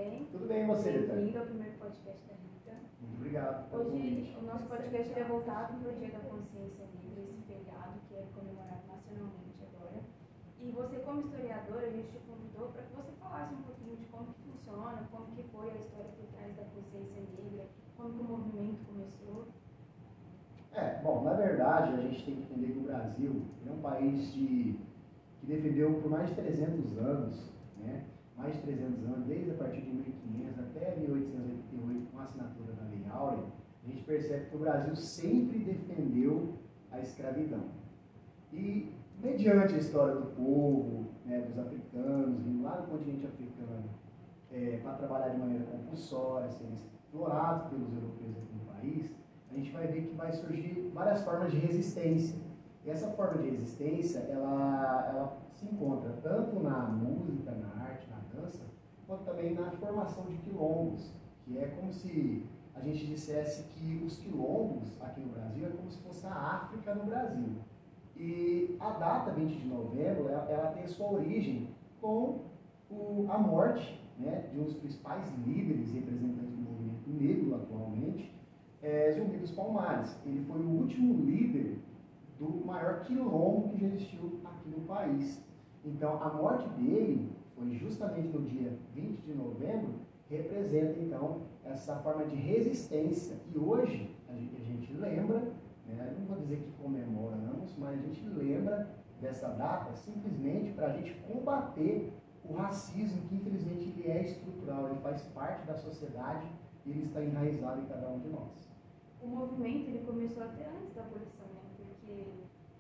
bem? Tudo bem, você, Rita? Bem-vindo ao primeiro podcast da Rita. Muito obrigado. Hoje, o nosso podcast é voltado para o Dia da Consciência Negra, esse feriado que é comemorado nacionalmente agora. E você, como historiadora, a gente te convidou para que você falasse um pouquinho de como que funciona, como que foi a história por trás da consciência negra, como que o movimento começou. Bom, na verdade, a gente tem que entender que o Brasil é um país que defendeu por mais de 300 anos, né? Mais de 300 anos, desde a partir de 1500 até 1888, com a assinatura da Lei Áurea, a gente percebe que o Brasil sempre defendeu a escravidão. E, mediante a história do povo, né, dos africanos, vindo lá do continente africano, para trabalhar de maneira compulsória, serem explorados pelos europeus aqui no país, a gente vai ver que vai surgir várias formas de resistência. E essa forma de resistência, ela se encontra tanto na música, na arte, na dança, quanto também na formação de quilombos, que é como se a gente dissesse que os quilombos aqui no Brasil é como se fosse a África no Brasil. E a data 20 de novembro, ela tem sua origem com a morte, né, de um dos principais líderes e representantes do movimento negro atualmente, Zumbi dos Palmares. Ele foi o último líder do maior quilombo que já existiu aqui no país. Então, a morte dele foi justamente no dia 20 de novembro, representa, então, essa forma de resistência. E hoje, a gente lembra, né, não vou dizer que comemoramos, mas a gente lembra dessa data simplesmente para a gente combater o racismo, que infelizmente ele é estrutural, ele faz parte da sociedade e ele está enraizado em cada um de nós. O movimento ele começou até antes da abolição, né? Porque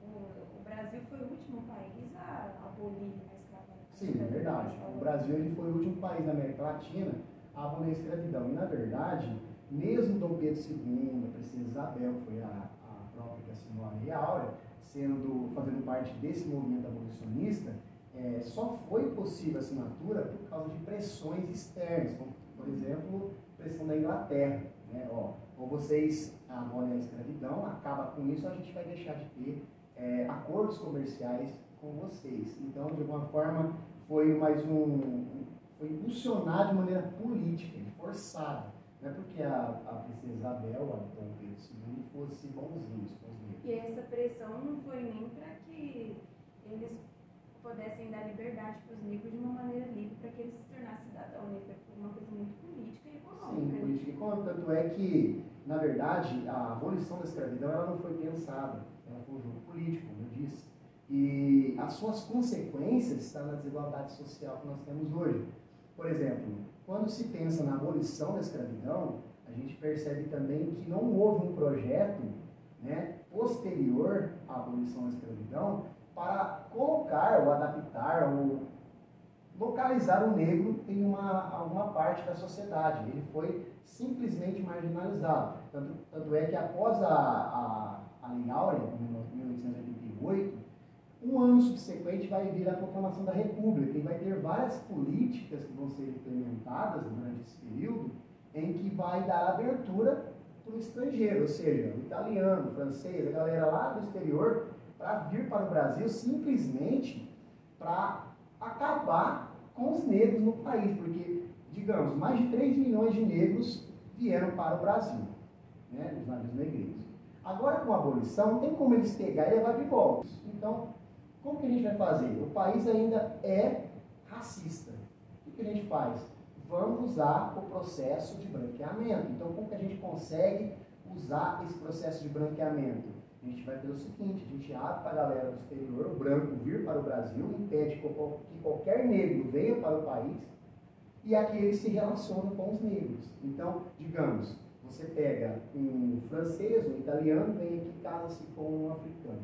o Brasil foi o último país a abolir a escravidão. Sim, é verdade. O Brasil ele foi o último país da América Latina a abolir a escravidão. E, na verdade, mesmo Dom Pedro II, a princesa Isabel, que foi a própria que assinou a Lei Áurea, fazendo parte desse movimento abolicionista, só foi possível a assinatura por causa de pressões externas, como, por exemplo, pressão da Inglaterra. Né? Ou vocês abolem a escravidão, acaba com isso, a gente vai deixar de ter acordos comerciais com vocês. Então, de alguma forma, foi foi impulsionado de maneira política, forçada. Não é porque a princesa Isabel, a Dom Pedro II, fosse bonzinhos com os negros. E essa pressão não foi nem para que eles pudessem dar liberdade para os negros de uma maneira livre, para que eles se tornassem cidadãos, né? Foi uma coisa muito política e econômica. Sim, política e econômica. Tanto é que, na verdade, a abolição da escravidão ela não foi pensada, ela foi um jogo político, como eu disse. E as suas consequências estão na desigualdade social que nós temos hoje. Por exemplo, quando se pensa na abolição da escravidão, a gente percebe também que não houve um projeto, né, posterior à abolição da escravidão para colocar ou adaptar ou localizar o negro em alguma parte da sociedade. Ele foi simplesmente marginalizado. Tanto é que após a Lei Áurea, em 1888, um ano subsequente vai vir a proclamação da República e vai ter várias políticas que vão ser implementadas durante esse período em que vai dar abertura para o estrangeiro, ou seja, o italiano, o francês, a galera lá do exterior, para vir para o Brasil simplesmente para acabar com os negros no país, porque, digamos, mais de 3 milhões de negros vieram para o Brasil, né, os navios negreiros. Agora, com a abolição, não tem como eles pegar e levar de volta. Então, como que a gente vai fazer? O país ainda é racista. O que a gente faz? Vamos usar o processo de branqueamento. Então, como que a gente consegue usar esse processo de branqueamento? A gente vai fazer o seguinte, a gente abre para a galera do exterior, o branco vir para o Brasil, impede que qualquer negro venha para o país, e aqui eles se relacionam com os negros. Então, digamos, você pega um francês, um italiano, vem aqui e casa-se com um africano.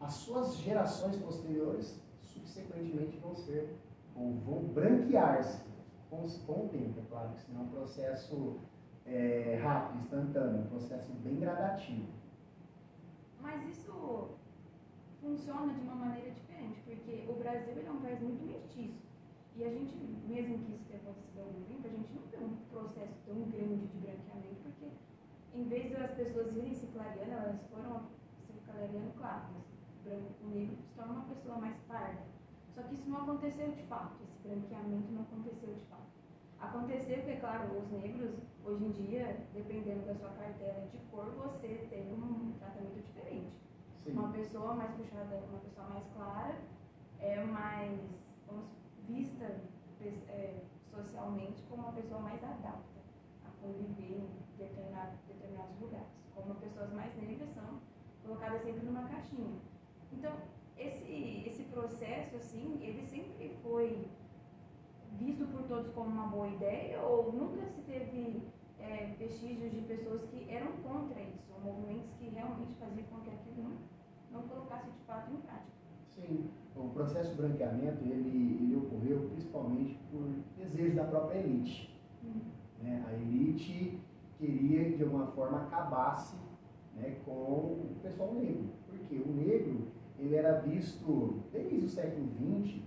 As suas gerações posteriores, subsequentemente, vão branquear-se com o tempo, é claro, que senão é um processo rápido, instantâneo, um processo bem gradativo. Mas isso funciona de uma maneira diferente, porque o Brasil é um país muito mestiço. E a gente, mesmo que isso tenha acontecido há algum tempo, a gente não tem um processo tão grande de branqueamento, porque em vez de as pessoas irem se clareando, elas foram se clareando, claro, mas o negro se torna uma pessoa mais parda. Só que isso não aconteceu de fato, esse branqueamento não aconteceu de fato. claro, os negros, hoje em dia, dependendo da sua cartela de cor, você tem um tratamento diferente. Sim. Uma pessoa mais puxada, uma pessoa mais clara, é mais, vamos, vista socialmente como uma pessoa mais adapta a conviver em determinados lugares. Como pessoas mais negras são colocadas sempre numa caixinha. Então, esse processo, assim, ele sempre foi visto por todos como uma boa ideia ou nunca se teve vestígios de pessoas que eram contra isso, ou movimentos que realmente faziam com que aquilo não colocasse de fato em prática? Sim, o processo de branqueamento, ele ocorreu principalmente por desejo da própria elite. Né? A elite queria que de alguma forma acabasse, né, com o pessoal negro, porque o negro, ele era visto, desde o século XX,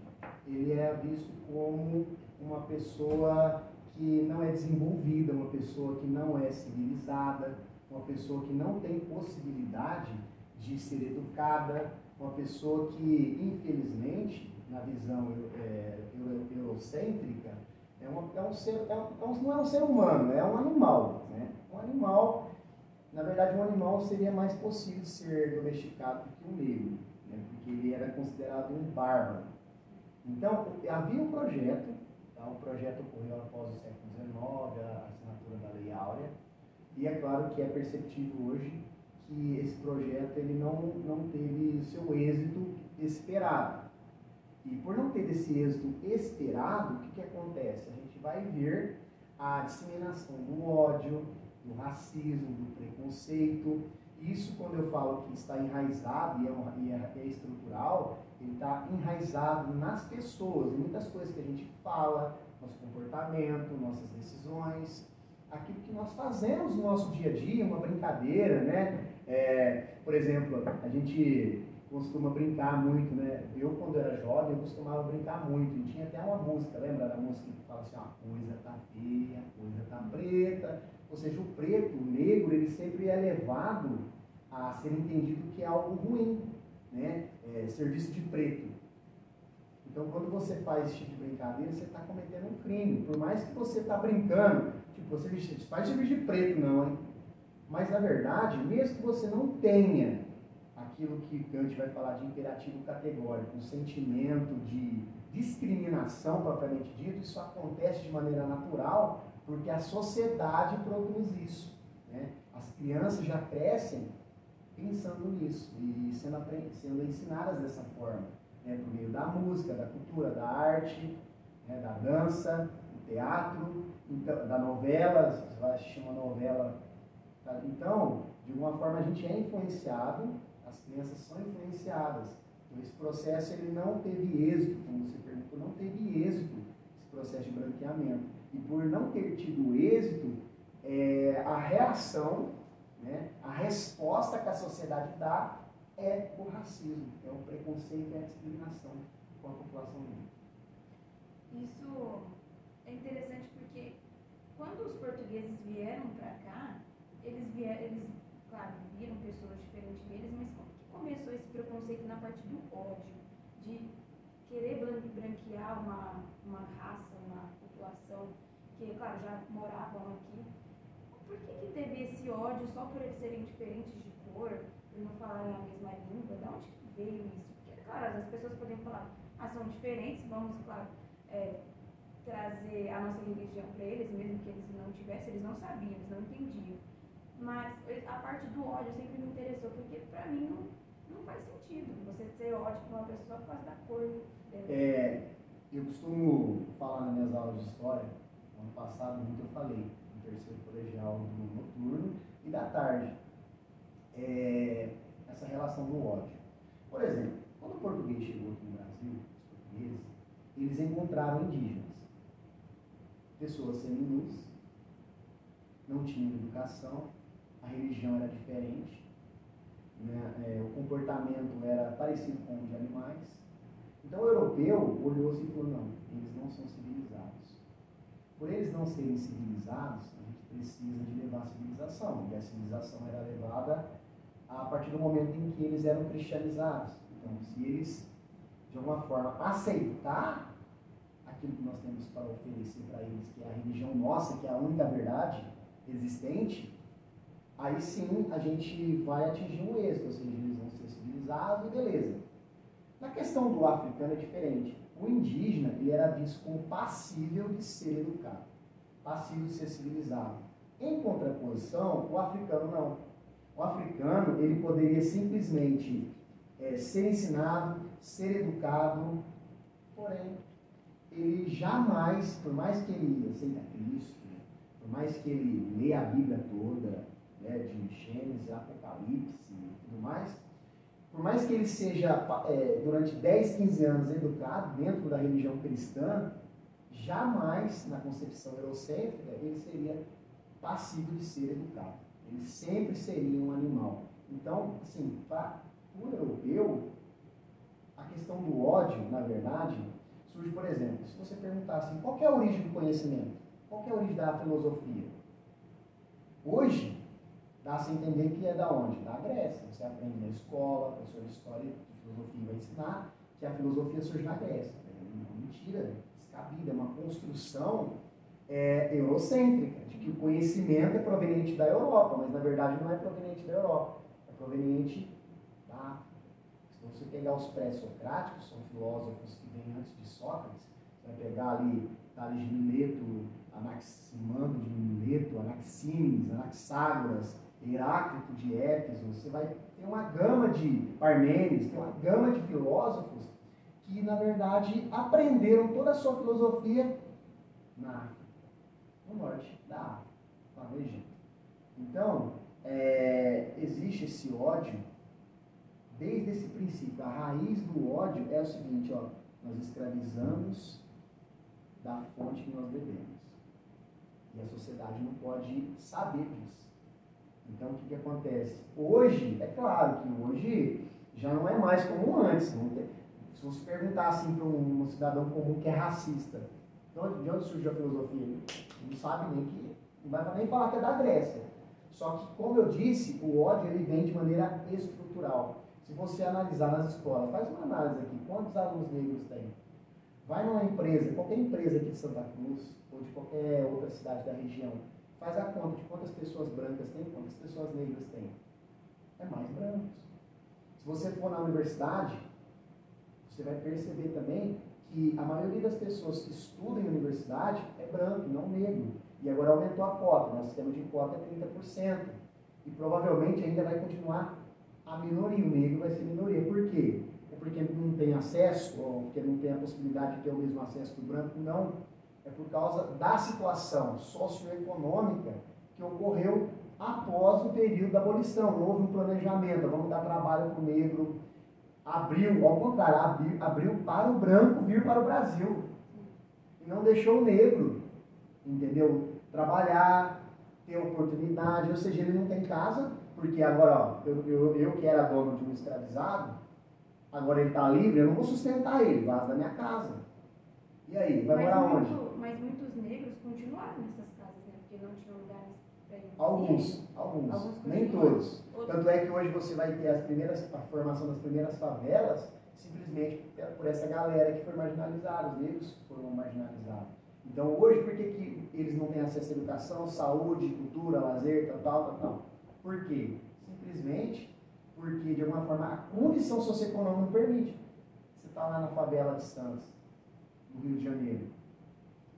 ele era visto como uma pessoa que não é desenvolvida, uma pessoa que não é civilizada, uma pessoa que não tem possibilidade de ser educada, uma pessoa que, infelizmente, na visão eurocêntrica, não é um ser humano, é um animal. Né? Um animal, na verdade, um animal seria mais possível ser domesticado do que um negro, né? Porque ele era considerado um bárbaro. Então, havia um projeto, tá? O projeto ocorreu após o século XIX, a assinatura da Lei Áurea, e é claro que é perceptível hoje que esse projeto ele não teve seu êxito esperado. E por não ter esse êxito esperado, o que acontece? A gente vai ver a disseminação do ódio, do racismo, do preconceito. Isso, quando eu falo que está enraizado e é estrutural, ele está enraizado nas pessoas, em muitas coisas que a gente fala, nosso comportamento, nossas decisões, aquilo que nós fazemos no nosso dia a dia, uma brincadeira, né? Por exemplo, a gente costuma brincar muito, né? Eu, quando era jovem, eu costumava brincar muito. E tinha até uma música, lembra da música que fala assim, ó, a coisa tá feia, a coisa tá preta. Ou seja, o preto, o negro, ele sempre é levado a ser entendido que é algo ruim, né? Serviço de preto. Então, quando você faz esse tipo de brincadeira, você está cometendo um crime. Por mais que você está brincando, tipo, você faz serviço de preto, não, hein? Mas, na verdade, mesmo que você não tenha aquilo que Kant vai falar de imperativo categórico, um sentimento de discriminação propriamente dito, isso acontece de maneira natural, porque a sociedade produz isso. Né? As crianças já crescem pensando nisso e sendo ensinadas dessa forma, né? Por meio da música, da cultura, da arte, né? Da dança, do teatro, então, da novela, você vai assistir uma novela. Tá? Então, de alguma forma a gente é influenciado, as crianças são influenciadas. Então, esse processo ele não teve êxito, como você perguntou, não teve êxito esse processo de branqueamento. E por não ter tido êxito, a reação, né, a resposta que a sociedade dá é o racismo, é o preconceito e a discriminação com a população negra. Isso é interessante porque quando os portugueses vieram para cá, eles, claro, viram pessoas diferentes deles, mas como que começou esse preconceito na parte do ódio, de querer branquear uma raça, uma população que, claro, já moravam aqui? Por que teve esse ódio só por eles serem diferentes de cor, por não falarem a mesma língua? De onde que veio isso? Porque, claro, as pessoas podem falar, são diferentes, vamos, claro, trazer a nossa religião para eles, mesmo que eles não tivessem, eles não sabiam, eles não entendiam. Mas a parte do ódio sempre me interessou, porque para mim não faz sentido você ter ódio por uma pessoa por causa da cor dela. Eu costumo falar nas minhas aulas de história, ano passado muito eu falei, no terceiro colegial do noturno e da tarde, essa relação do ódio. Por exemplo, quando o português chegou aqui no Brasil, os portugueses, eles encontraram indígenas, pessoas seminus, não tinham educação, a religião era diferente, né? O comportamento era parecido com o de animais. Então o europeu olhou-se e falou, não, eles não são civilizados. Por eles não serem civilizados, a gente precisa de levar a civilização. E a civilização era levada a partir do momento em que eles eram cristianizados. Então, se eles, de alguma forma, aceitar aquilo que nós temos para oferecer para eles, que é a religião nossa, que é a única verdade existente, aí sim a gente vai atingir um êxito, ou seja, eles vão ser civilizados e beleza. Na questão do africano é diferente. O indígena, ele era visto como passível de ser educado, passível de ser civilizado. Em contraposição, o africano não. O africano, ele poderia simplesmente ser ensinado, ser educado, porém, ele jamais, por mais que ele aceita Cristo, por mais que ele leia a Bíblia toda, né, de Gênesis, Apocalipse e tudo mais, por mais que ele seja, durante 10, 15 anos educado dentro da religião cristã, jamais, na concepção eurocêntrica, ele seria passível de ser educado. Ele sempre seria um animal. Então, assim, para o europeu, a questão do ódio, na verdade, surge, por exemplo, se você perguntar assim, qual que é a origem do conhecimento? Qual que é a origem da filosofia? Hoje, dá-se a entender que é da onde? Da Grécia. Você aprende na escola, o professor de história de filosofia vai ensinar que a filosofia surge na Grécia. É uma mentira, descabida, é uma construção eurocêntrica, de que o conhecimento é proveniente da Europa, mas na verdade não é proveniente da Europa, é proveniente da África. Se você pegar os pré-socráticos, são filósofos que vêm antes de Sócrates, você vai pegar ali Tales de Mileto, Anaximandro de Mileto, Anaxímenes, Anaxágoras, Heráclito de Éfeso, você vai ter uma gama de Parmênides, tem uma gama de filósofos que, na verdade, aprenderam toda a sua filosofia na África, no norte da África, lá no Egito. Então, existe esse ódio desde esse princípio. A raiz do ódio é o seguinte, ó, nós escravizamos da fonte que nós bebemos. E a sociedade não pode saber disso. Então, o que acontece? Hoje, é claro que hoje já não é mais como antes. Se você perguntar assim para um cidadão comum que é racista, de onde surgiu a filosofia? Ele não sabe nem que, não vai nem falar que é da Grécia. Só que, como eu disse, o ódio ele vem de maneira estrutural. Se você analisar nas escolas, faz uma análise aqui, quantos alunos negros tem? Vai numa empresa, qualquer empresa aqui de Santa Cruz, ou de qualquer outra cidade da região, faz a conta de quantas pessoas brancas tem, quantas pessoas negras tem. É mais brancos. Se você for na universidade, você vai perceber também que a maioria das pessoas que estudam em universidade é branco, não negro. E agora aumentou a cota, nosso sistema de cota é 30%. E provavelmente ainda vai continuar a minoria, o negro vai ser minoria. Por quê? É porque não tem acesso, ou porque não tem a possibilidade de ter o mesmo acesso que o branco? Não. É por causa da situação socioeconômica que ocorreu após o período da abolição. Não houve um planejamento, vamos dar trabalho para o negro. Abriu, ao contrário, abriu para o branco vir para o Brasil. E não deixou o negro, entendeu? Trabalhar, ter oportunidade, ou seja, ele não tem casa, porque agora, ó, eu que era dono de um escravizado, agora ele está livre, eu não vou sustentar ele, vaza da minha casa. E aí, vai morar onde? Mas muitos negros continuaram nessas casas, né? Porque não tinham lugares para eles. Alguns, nem todos. Tanto é que hoje você vai ter a formação das primeiras favelas, simplesmente por essa galera que foi marginalizada, os negros foram marginalizados. Então hoje, por que eles não têm acesso à educação, saúde, cultura, lazer, tal? Por quê? Simplesmente porque, de alguma forma, a condição socioeconômica não permite. Você está lá na favela de Santos, no Rio de Janeiro.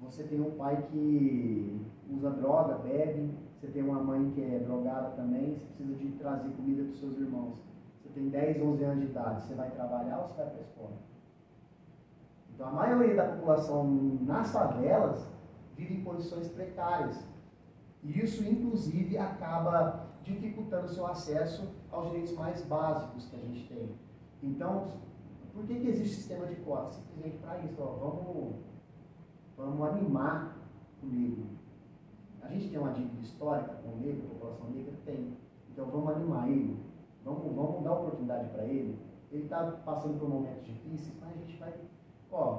Você tem um pai que usa droga, bebe, você tem uma mãe que é drogada também, você precisa de trazer comida para os seus irmãos. Você tem 10, 11 anos de idade, você vai trabalhar ou você vai para a escola? Então, a maioria da população nas favelas vive em condições precárias. E isso, inclusive, acaba dificultando o seu acesso aos direitos mais básicos que a gente tem. Então, por que existe sistema de cotas? Simplesmente para isso, ó, vamos animar o negro. A gente tem uma dívida histórica com o negro, a população negra tem. Então vamos animar ele, vamos dar oportunidade para ele. Ele está passando por momentos difíceis, mas a gente vai,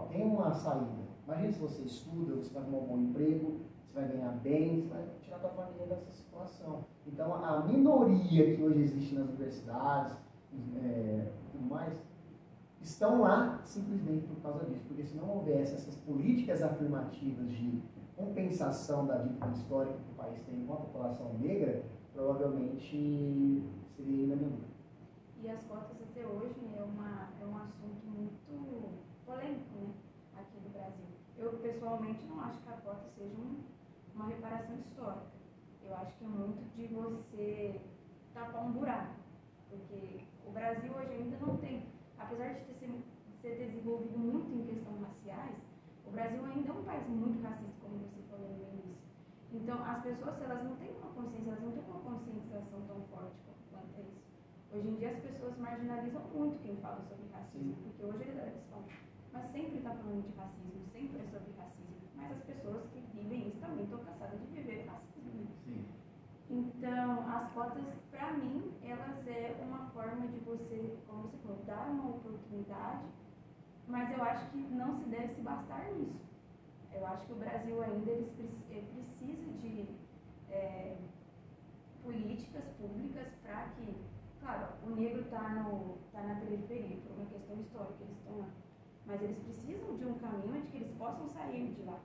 tem uma saída. Imagina se você estuda, você vai arrumar um bom emprego, você vai ganhar bem, você vai tirar a sua família dessa situação. Então a minoria que hoje existe nas universidades, tudo mais, estão lá simplesmente por causa disso, porque se não houvesse essas políticas afirmativas de compensação da dívida histórica que o país tem com a população negra, provavelmente seria ainda menor. E as cotas até hoje é um assunto muito polêmico, né, aqui no Brasil. Eu, pessoalmente, não acho que a cota seja uma reparação histórica. Eu acho que é muito de você tapar um buraco, porque o Brasil hoje ainda não tem, apesar de ser desenvolvido muito em questões raciais, o Brasil ainda é um país muito racista, como você falou no início. Então, as pessoas, elas não têm uma consciência, elas não têm uma conscientização tão forte quanto a isso. Hoje em dia, as pessoas marginalizam muito quem fala sobre racismo, porque hoje eles falam, mas sempre está falando de racismo, sempre é sobre racismo. Mas as pessoas que vivem isso também estão cansadas de viver racismo. Sim. Então, as cotas, para mim, elas é uma forma de você, como você falou, dar uma oportunidade, mas eu acho que não se deve se bastar nisso. Eu acho que o Brasil ainda precisa de políticas públicas para que, claro, o negro está na periferia, por uma questão histórica, eles estão lá, mas eles precisam de um caminho onde que eles possam sair de lá.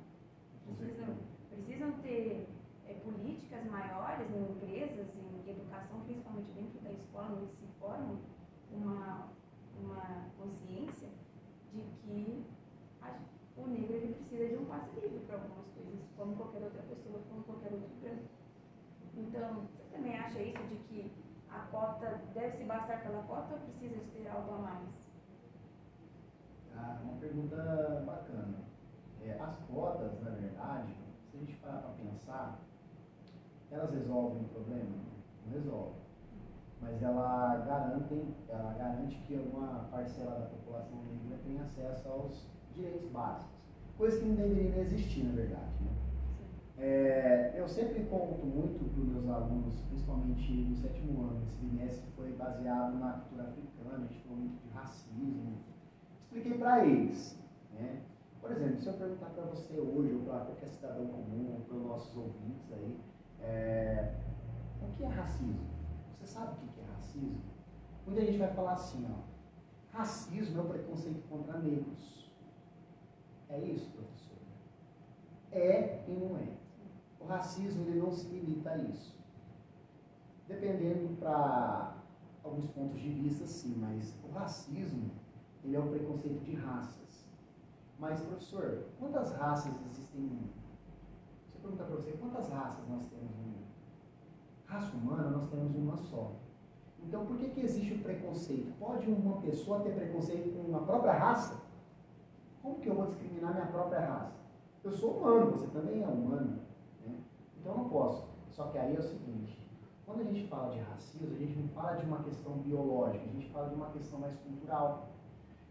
Precisam ter políticas maiores em empresas, em educação, principalmente dentro da escola, onde se forma uma consciência de que o negro ele precisa de um passe livre para algumas coisas, como qualquer outra pessoa, como qualquer outro branco. Então, você também acha isso de que a cota deve se bastar pela cota ou precisa de ter algo a mais? Uma pergunta bacana. As cotas, na verdade, se a gente parar para pensar, elas resolvem o problema? Não resolvem. Mas ela garante que alguma parcela da população negra tenha acesso aos direitos básicos. Coisa que não deveria existir, na verdade. Né? Eu sempre conto muito para os meus alunos, principalmente no 7º ano, esse bimestre foi baseado na cultura africana, a gente falou muito de racismo. Expliquei para eles. Né? Por exemplo, se eu perguntar para você hoje, ou para qualquer cidadão comum, ou para os nossos ouvintes aí, o que é racismo? Você sabe o que é racismo? Muita gente vai falar assim, ó, racismo é o preconceito contra negros. É isso, professor? É e não é. O racismo ele não se limita a isso. Dependendo para alguns pontos de vista, sim, mas o racismo ele é o preconceito de raças. Mas, professor, quantas raças existem no mundo? Se eu perguntar para você, quantas raças nós temos no mundo? Raça humana, nós temos uma só. Então, por que existe o preconceito? Pode uma pessoa ter preconceito com uma própria raça? Como que eu vou discriminar minha própria raça? Eu sou humano, você também é humano. Né? Então, eu não posso. Só que aí é o seguinte, quando a gente fala de racismo, a gente não fala de uma questão biológica, a gente fala de uma questão mais cultural.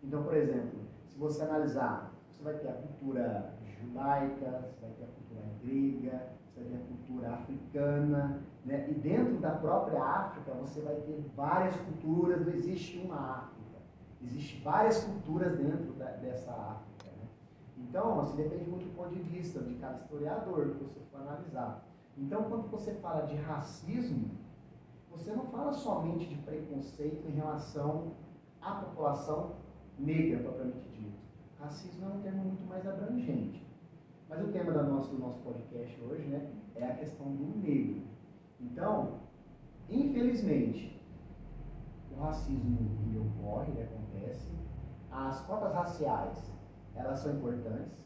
Então, por exemplo, se você analisar, você vai ter a cultura judaica, você vai ter a cultura grega, você vai ter a cultura africana, né? E dentro da própria África você vai ter várias culturas, não existe uma África, existem várias culturas dentro dessa África. Né? Então, assim, depende muito do ponto de vista de cada historiador que você for analisar. Então, quando você fala de racismo, você não fala somente de preconceito em relação à população negra, propriamente dito. Racismo é um termo muito mais abrangente. Mas o tema do nosso podcast hoje, né, é a questão do negro. Então, infelizmente, o racismo ele ocorre, ele acontece. As cotas raciais, elas são importantes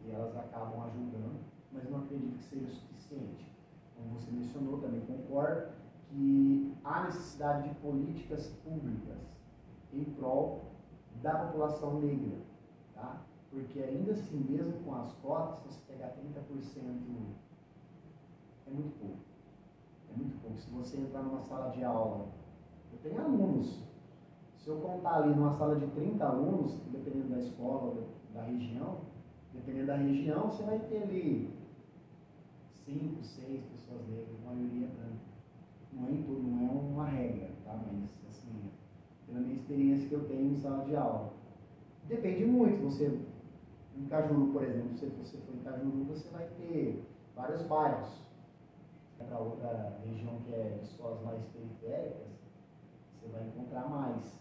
e elas acabam ajudando, mas não acredito que seja o suficiente. Como você mencionou, também concordo que há necessidade de políticas públicas em prol da população negra, tá? Porque ainda assim, mesmo com as cotas, se você pegar 30%, é muito pouco. É muito pouco. Se você entrar numa sala de aula, eu tenho alunos, se eu contar ali numa sala de 30 alunos, dependendo da escola, da região, dependendo da região, você vai ter ali 5, 6 pessoas negras, a maioria branca. Não é em tudo, não é uma regra, tá? Mas, assim, pela minha experiência que eu tenho em sala de aula. Depende muito. Você, em Cajuru, por exemplo, se você for em Cajuru, você vai ter vários bairros. Para outra região que é de escolas mais periféricas, você vai encontrar mais,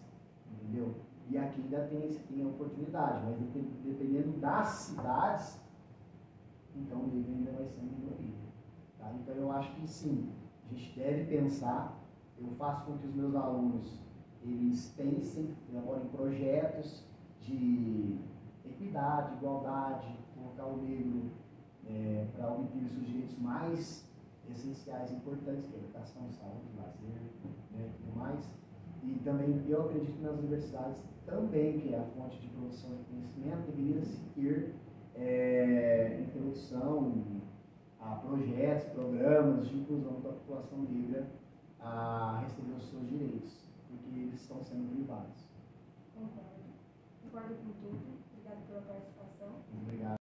entendeu? E aqui ainda tem a oportunidade, mas dependendo das cidades, então o negro ainda vai ser minoria. Tá? Então eu acho que sim, a gente deve pensar, eu faço com que os meus alunos, eles pensem, elaborem projetos de equidade, igualdade, colocar o negro para obter os seus direitos mais essenciais e importantes, que é a educação, saúde, lazer, né, tudo mais. E também eu acredito que nas universidades também, que é a fonte de produção de conhecimento, deveria se ter introdução a projetos, programas de inclusão da população negra a receber os seus direitos, porque eles estão sendo privados. Concordo. Concordo com tudo. Obrigada pela participação. Muito obrigado.